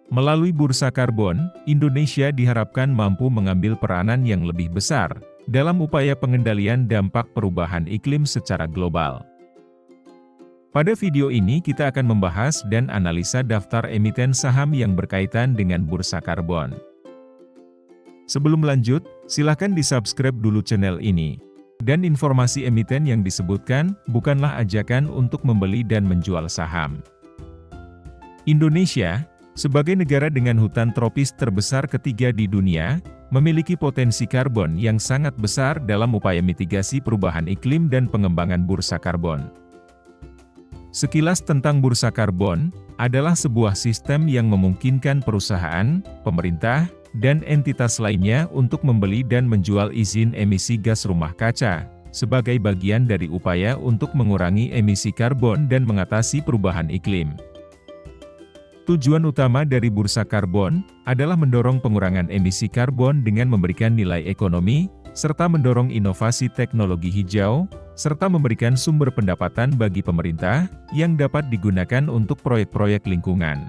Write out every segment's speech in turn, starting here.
Melalui bursa karbon, Indonesia diharapkan mampu mengambil peranan yang lebih besar dalam upaya pengendalian dampak perubahan iklim secara global. Pada video ini kita akan membahas dan analisa daftar emiten saham yang berkaitan dengan bursa karbon. Sebelum lanjut, silakan di-subscribe dulu channel ini. Dan informasi emiten yang disebutkan bukanlah ajakan untuk membeli dan menjual saham. Indonesia, sebagai negara dengan hutan tropis terbesar ketiga di dunia, memiliki potensi karbon yang sangat besar dalam upaya mitigasi perubahan iklim dan pengembangan bursa karbon. Sekilas tentang bursa karbon, adalah sebuah sistem yang memungkinkan perusahaan, pemerintah, dan entitas lainnya untuk membeli dan menjual izin emisi gas rumah kaca, sebagai bagian dari upaya untuk mengurangi emisi karbon dan mengatasi perubahan iklim. Tujuan utama dari bursa karbon adalah mendorong pengurangan emisi karbon dengan memberikan nilai ekonomi, serta mendorong inovasi teknologi hijau, serta memberikan sumber pendapatan bagi pemerintah yang dapat digunakan untuk proyek-proyek lingkungan.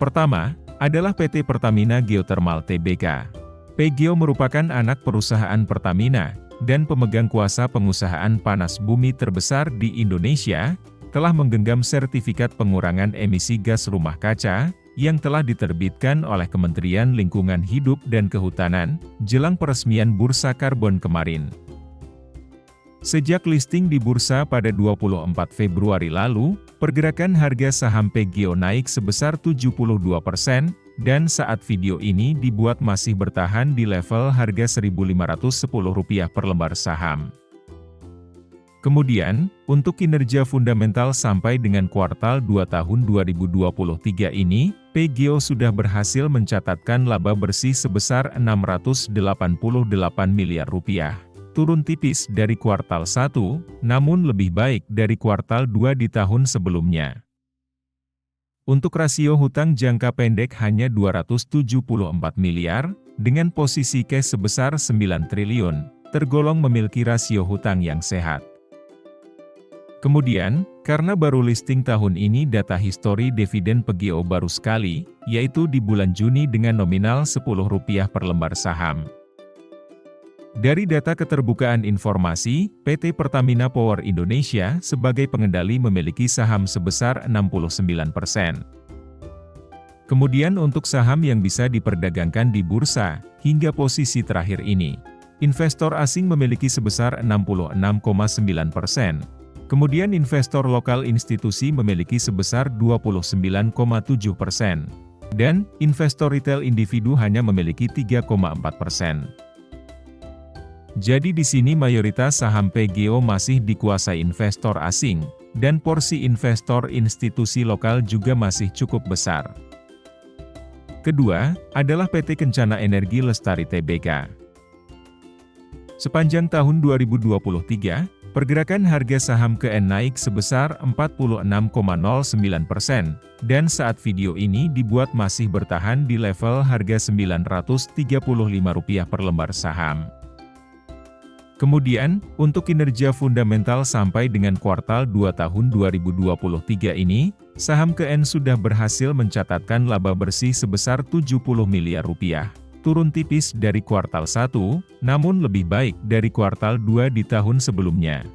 Pertama, adalah PT Pertamina Geothermal Tbk. PGO merupakan anak perusahaan Pertamina, dan pemegang kuasa pengusahaan panas bumi terbesar di Indonesia, telah menggenggam sertifikat pengurangan emisi gas rumah kaca, yang telah diterbitkan oleh Kementerian Lingkungan Hidup dan Kehutanan, jelang peresmian bursa karbon kemarin. Sejak listing di bursa pada 24 Februari lalu, pergerakan harga saham PGO naik sebesar 72%, dan saat video ini dibuat masih bertahan di level harga Rp1.510 per lembar saham. Kemudian, untuk kinerja fundamental sampai dengan kuartal 2 tahun 2023 ini, PGO sudah berhasil mencatatkan laba bersih sebesar Rp688 miliar, turun tipis dari kuartal 1, namun lebih baik dari kuartal 2 di tahun sebelumnya. Untuk rasio hutang jangka pendek hanya Rp274 miliar, dengan posisi cash sebesar Rp9 triliun, tergolong memiliki rasio hutang yang sehat. Kemudian, karena baru listing tahun ini data histori dividen PGO baru sekali, yaitu di bulan Juni dengan nominal Rp10 per lembar saham. Dari data keterbukaan informasi, PT Pertamina Power Indonesia sebagai pengendali memiliki saham sebesar 69%. Kemudian untuk saham yang bisa diperdagangkan di bursa, hingga posisi terakhir ini, investor asing memiliki sebesar 66,9%. Kemudian investor lokal institusi memiliki sebesar 29,7%. Dan, investor retail individu hanya memiliki 3,4%. Jadi di sini mayoritas saham PGO masih dikuasai investor asing, dan porsi investor institusi lokal juga masih cukup besar. Kedua, adalah PT Kencana Energi Lestari Tbk. Sepanjang tahun 2023, pergerakan harga saham KN naik sebesar 46,09%, dan saat video ini dibuat masih bertahan di level harga Rp935 per lembar saham. Kemudian, untuk kinerja fundamental sampai dengan kuartal 2 tahun 2023 ini, saham KN sudah berhasil mencatatkan laba bersih sebesar Rp70 miliar, turun tipis dari kuartal 1, namun lebih baik dari kuartal 2 di tahun sebelumnya.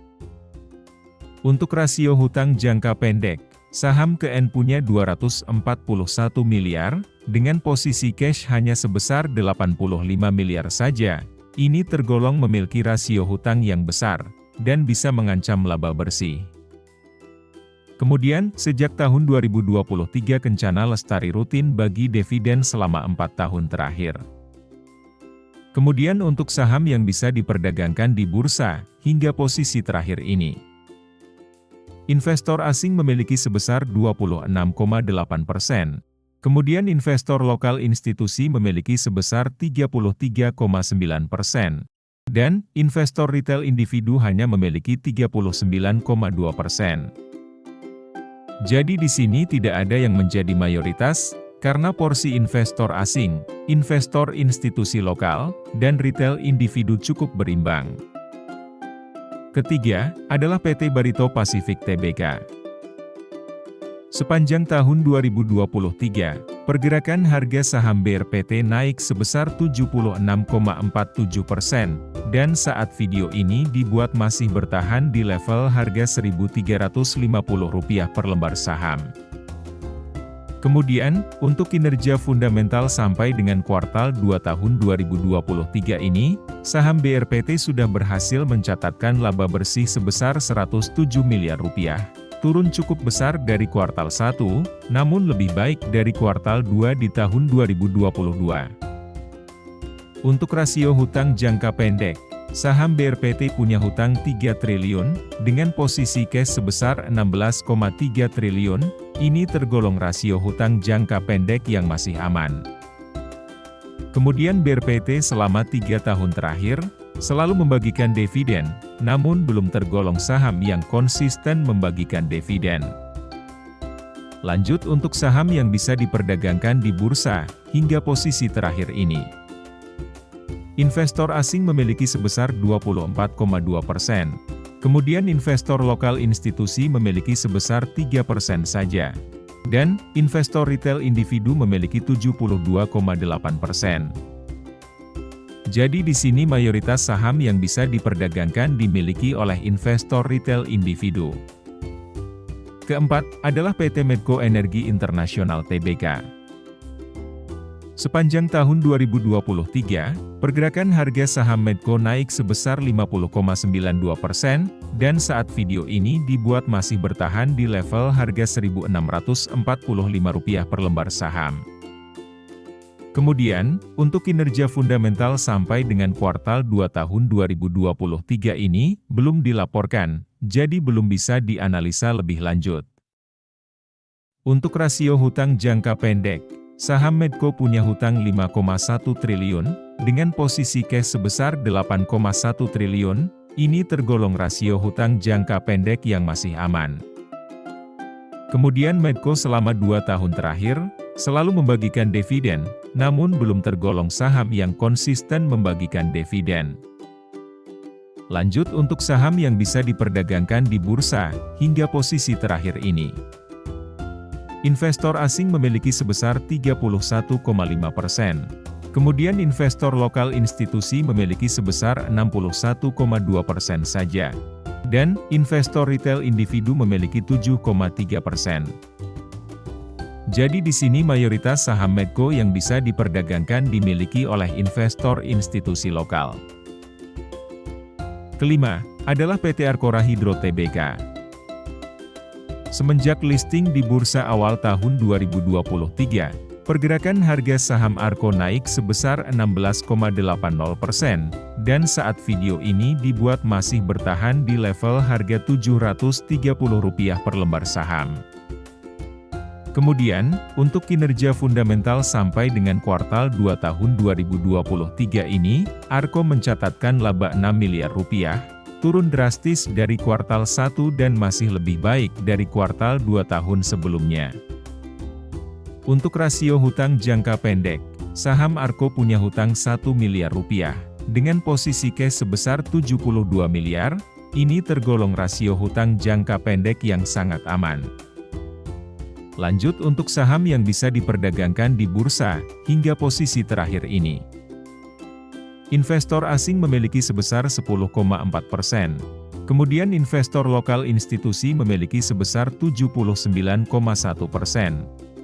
Untuk rasio hutang jangka pendek, saham KN punya Rp241 miliar, dengan posisi cash hanya sebesar Rp85 miliar saja. Ini tergolong memiliki rasio hutang yang besar, dan bisa mengancam laba bersih. Kemudian, sejak tahun 2023 Kencana Lestari rutin bagi dividen selama 4 tahun terakhir. Kemudian untuk saham yang bisa diperdagangkan di bursa, hingga posisi terakhir ini. Investor asing memiliki sebesar 26,8%. Kemudian investor lokal institusi memiliki sebesar 33,9%. Dan, investor retail individu hanya memiliki 39,2%. Jadi di sini tidak ada yang menjadi mayoritas, karena porsi investor asing, investor institusi lokal, dan retail individu cukup berimbang. Ketiga, adalah PT Barito Pacific Tbk. Sepanjang tahun 2023, pergerakan harga saham BRPT naik sebesar 76,47%, dan saat video ini dibuat masih bertahan di level harga Rp1.350 per lembar saham. Kemudian, untuk kinerja fundamental sampai dengan kuartal 2 tahun 2023 ini, saham BRPT sudah berhasil mencatatkan laba bersih sebesar Rp107 miliar. Turun cukup besar dari kuartal 1, namun lebih baik dari kuartal 2 di tahun 2022. Untuk rasio hutang jangka pendek, saham BRPT punya hutang 3 triliun, dengan posisi cash sebesar 16,3 triliun, ini tergolong rasio hutang jangka pendek yang masih aman. Kemudian BRPT selama 3 tahun terakhir, selalu membagikan dividen, namun belum tergolong saham yang konsisten membagikan dividen. Lanjut untuk saham yang bisa diperdagangkan di bursa, hingga posisi terakhir ini. Investor asing memiliki sebesar 24,2%. Kemudian investor lokal institusi memiliki sebesar 3% saja. Dan, investor retail individu memiliki 72,8%. Jadi di sini mayoritas saham yang bisa diperdagangkan dimiliki oleh investor retail individu. Keempat, adalah PT Medco Energi Internasional Tbk. Sepanjang tahun 2023, pergerakan harga saham Medco naik sebesar 50,92%, dan saat video ini dibuat masih bertahan di level harga Rp1.645 per lembar saham. Kemudian, untuk kinerja fundamental sampai dengan kuartal 2 tahun 2023 ini, belum dilaporkan, jadi belum bisa dianalisa lebih lanjut. Untuk rasio hutang jangka pendek, saham Medco punya hutang 5,1 triliun, dengan posisi cash sebesar 8,1 triliun, ini tergolong rasio hutang jangka pendek yang masih aman. Kemudian Medco selama 2 tahun terakhir, selalu membagikan dividen, namun belum tergolong saham yang konsisten membagikan dividen. Lanjut untuk saham yang bisa diperdagangkan di bursa, hingga posisi terakhir ini. Investor asing memiliki sebesar 31,5%. Kemudian investor lokal institusi memiliki sebesar 61,2% saja. Dan, investor retail individu memiliki 7,3%. Jadi di sini mayoritas saham Medco yang bisa diperdagangkan dimiliki oleh investor institusi lokal. Kelima, adalah PT Archora Hydro Tbk. Semenjak listing di bursa awal tahun 2023, pergerakan harga saham Archo naik sebesar 16,80%, dan saat video ini dibuat masih bertahan di level harga Rp730 per lembar saham. Kemudian, untuk kinerja fundamental sampai dengan kuartal 2 tahun 2023 ini, Archo mencatatkan laba Rp6 miliar, turun drastis dari kuartal 1 dan masih lebih baik dari kuartal 2 tahun sebelumnya. Untuk rasio hutang jangka pendek, saham Archo punya hutang Rp1 miliar, dengan posisi cash sebesar Rp72 miliar, ini tergolong rasio hutang jangka pendek yang sangat aman. Lanjut untuk saham yang bisa diperdagangkan di bursa, hingga posisi terakhir ini. Investor asing memiliki sebesar 10,4%. Kemudian investor lokal institusi memiliki sebesar 79,1%.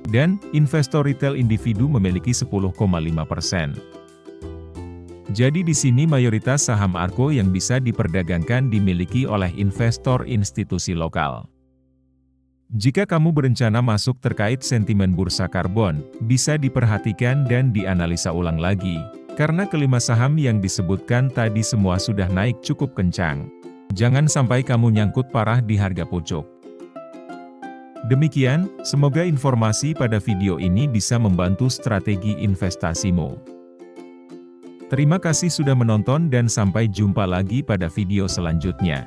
Dan, investor retail individu memiliki 10,5%. Jadi di sini mayoritas saham Archo yang bisa diperdagangkan dimiliki oleh investor institusi lokal. Jika kamu berencana masuk terkait sentimen bursa karbon, bisa diperhatikan dan dianalisa ulang lagi, karena kelima saham yang disebutkan tadi semua sudah naik cukup kencang. Jangan sampai kamu nyangkut parah di harga pucuk. Demikian, semoga informasi pada video ini bisa membantu strategi investasimu. Terima kasih sudah menonton dan sampai jumpa lagi pada video selanjutnya.